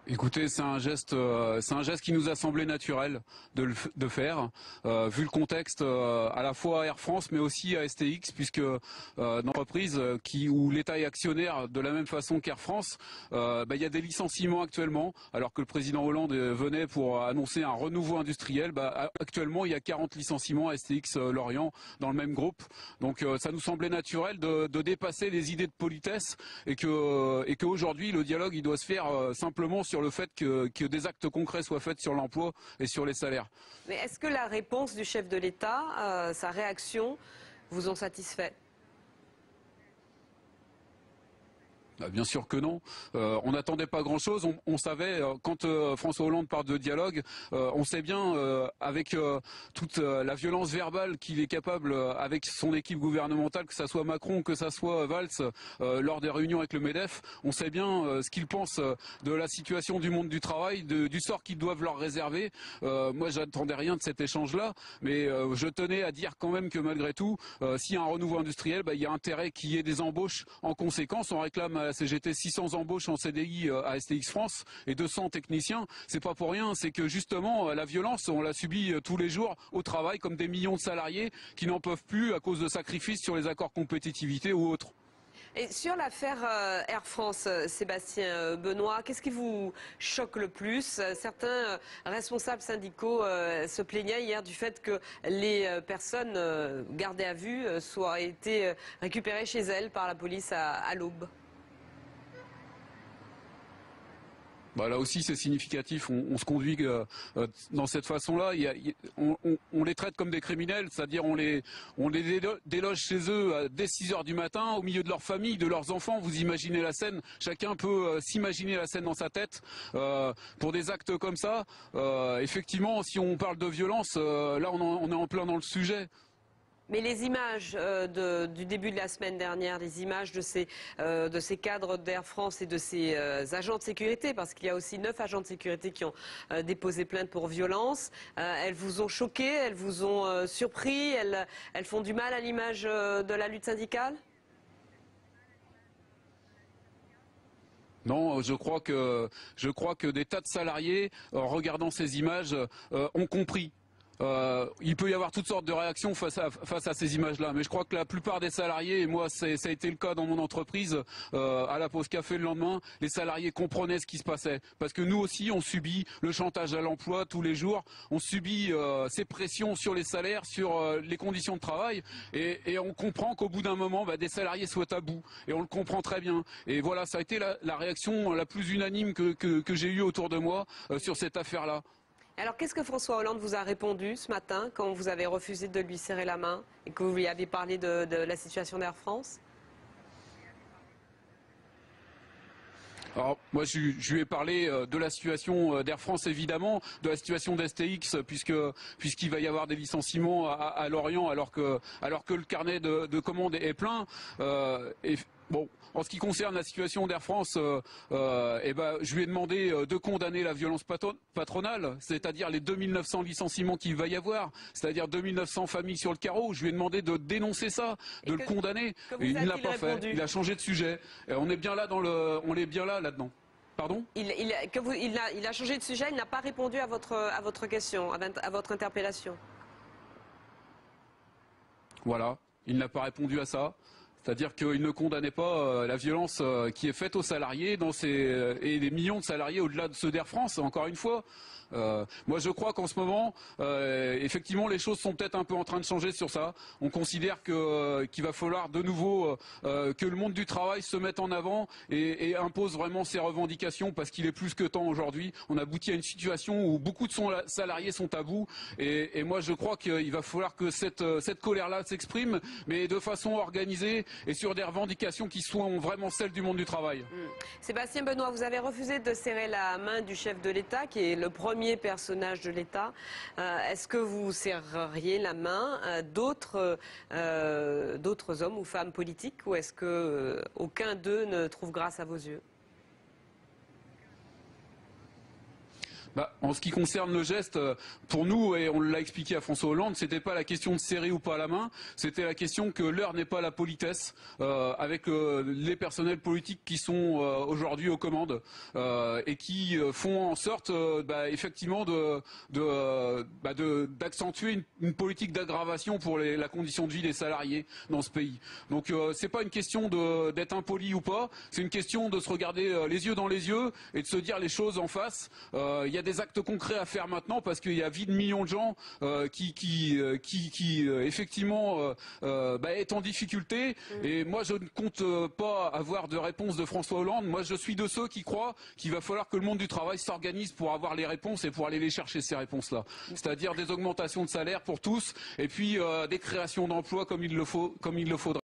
Écoutez, c'est un geste qui nous a semblé naturel de faire, vu le contexte à la fois à Air France, mais aussi à STX, puisque dans l'entreprise où l'État est actionnaire de la même façon qu'Air France, il y a des licenciements actuellement, alors que le président Hollande venait pour annoncer un renouveau industriel. Actuellement, il y a 40 licenciements à STX Lorient dans le même groupe. Donc, ça nous semblait naturel de dépasser les idées de politesse et qu'aujourd'hui, le dialogue, il doit se faire simplement sur le fait que des actes concrets soient faits sur l'emploi et sur les salaires. Mais est-ce que la réponse du chef de l'État, sa réaction, vous ont satisfait? Bien sûr que non. On n'attendait pas grand-chose. On savait, quand François Hollande parle de dialogue, on sait bien, avec toute la violence verbale qu'il est capable, avec son équipe gouvernementale, que ça soit Macron, que ça soit Valls, lors des réunions avec le MEDEF, on sait bien ce qu'ils pensent de la situation du monde du travail, du sort qu'ils doivent leur réserver. Moi, j'attendais rien de cet échange-là, mais je tenais à dire quand même que malgré tout, s'il y a un renouveau industriel, il y a intérêt qu'il y ait des embauches en conséquence. On réclame à la CGT 600 embauches en CDI à STX France et 200 techniciens. C'est pas pour rien, c'est que justement la violence, on la subit tous les jours au travail, comme des millions de salariés qui n'en peuvent plus à cause de sacrifices sur les accords compétitivité ou autres. Et sur l'affaire Air France, Sébastien Benoît, qu'est-ce qui vous choque le plus? Certains responsables syndicaux se plaignaient hier du fait que les personnes gardées à vue soient été récupérées chez elles par la police à l'aube. Là aussi, c'est significatif. On se conduit dans cette façon-là. On les traite comme des criminels, c'est-à-dire on les déloge chez eux dès 6 heures du matin, au milieu de leur famille, de leurs enfants. Vous imaginez la scène. Chacun peut s'imaginer la scène dans sa tête. Pour des actes comme ça, effectivement, si on parle de violence, là, on est en plein dans le sujet. Mais les images du début de la semaine dernière, les images de ces cadres d'Air France et de ces agents de sécurité, parce qu'il y a aussi 9 agents de sécurité qui ont déposé plainte pour violence, elles vous ont choqué, elles vous ont surpris, elles font du mal à l'image de la lutte syndicale? Non, je crois que des tas de salariés, en regardant ces images, ont compris. Il peut y avoir toutes sortes de réactions face à ces images-là, mais je crois que la plupart des salariés, et moi ça a été le cas dans mon entreprise, à la pause café le lendemain, les salariés comprenaient ce qui se passait. Parce que nous aussi, on subit le chantage à l'emploi tous les jours, on subit ces pressions sur les salaires, sur les conditions de travail, et on comprend qu'au bout d'un moment, des salariés soient à bout, et on le comprend très bien. Et voilà, ça a été la réaction la plus unanime que j'ai eue autour de moi sur cette affaire-là. Alors, qu'est-ce que François Hollande vous a répondu ce matin quand vous avez refusé de lui serrer la main et que vous lui avez parlé de la situation d'Air France? Alors moi je lui ai parlé de la situation d'Air France évidemment, de la situation d'STX puisqu'il va y avoir des licenciements à Lorient alors que le carnet de commandes est plein. Bon, en ce qui concerne la situation d'Air France, je lui ai demandé de condamner la violence patronale, c'est-à-dire les 2900 licenciements qu'il va y avoir, c'est-à-dire 2900 familles sur le carreau. Je lui ai demandé de dénoncer ça, de le condamner. Et il ne l'a pas fait. Il a changé de sujet. Et on est bien là là-dedans. Pardon ? Il a changé de sujet. Il n'a pas répondu à votre question, à votre interpellation. Voilà. Il n'a pas répondu à ça. C'est-à-dire qu'il ne condamnait pas la violence qui est faite aux salariés et les millions de salariés au-delà de ceux d'Air France, encore une fois. Moi je crois qu'en ce moment, effectivement, les choses sont peut-être un peu en train de changer sur ça. On considère qu'il va falloir de nouveau que le monde du travail se mette en avant et impose vraiment ses revendications parce qu'il est plus que temps aujourd'hui. On aboutit à une situation où beaucoup de salariés sont à bout et moi je crois qu'il va falloir que cette colère-là s'exprime, mais de façon organisée et sur des revendications qui soient vraiment celles du monde du travail. Sébastien Benoît, vous avez refusé de serrer la main du chef de l'État, qui est le premier personnage de l'État. Est-ce que vous serreriez la main d'autres hommes ou femmes politiques, ou est-ce que aucun d'eux ne trouve grâce à vos yeux? En ce qui concerne le geste, pour nous, et on l'a expliqué à François Hollande, c'était pas la question de serrer ou pas la main, c'était la question que l'heure n'est pas à la politesse avec les personnels politiques qui sont aujourd'hui aux commandes et qui font en sorte effectivement d'accentuer une politique d'aggravation pour la condition de vie des salariés dans ce pays. Donc c'est pas une question d'être impoli ou pas, c'est une question de se regarder les yeux dans les yeux et de se dire les choses en face. Il y a des actes concrets à faire maintenant parce qu'il y a vie de millions de gens qui effectivement est en difficulté. Et moi je ne compte pas avoir de réponse de François Hollande. Moi je suis de ceux qui croient qu'il va falloir que le monde du travail s'organise pour avoir les réponses et pour aller les chercher ces réponses-là. C'est-à-dire des augmentations de salaire pour tous et puis des créations d'emplois comme il le faudrait.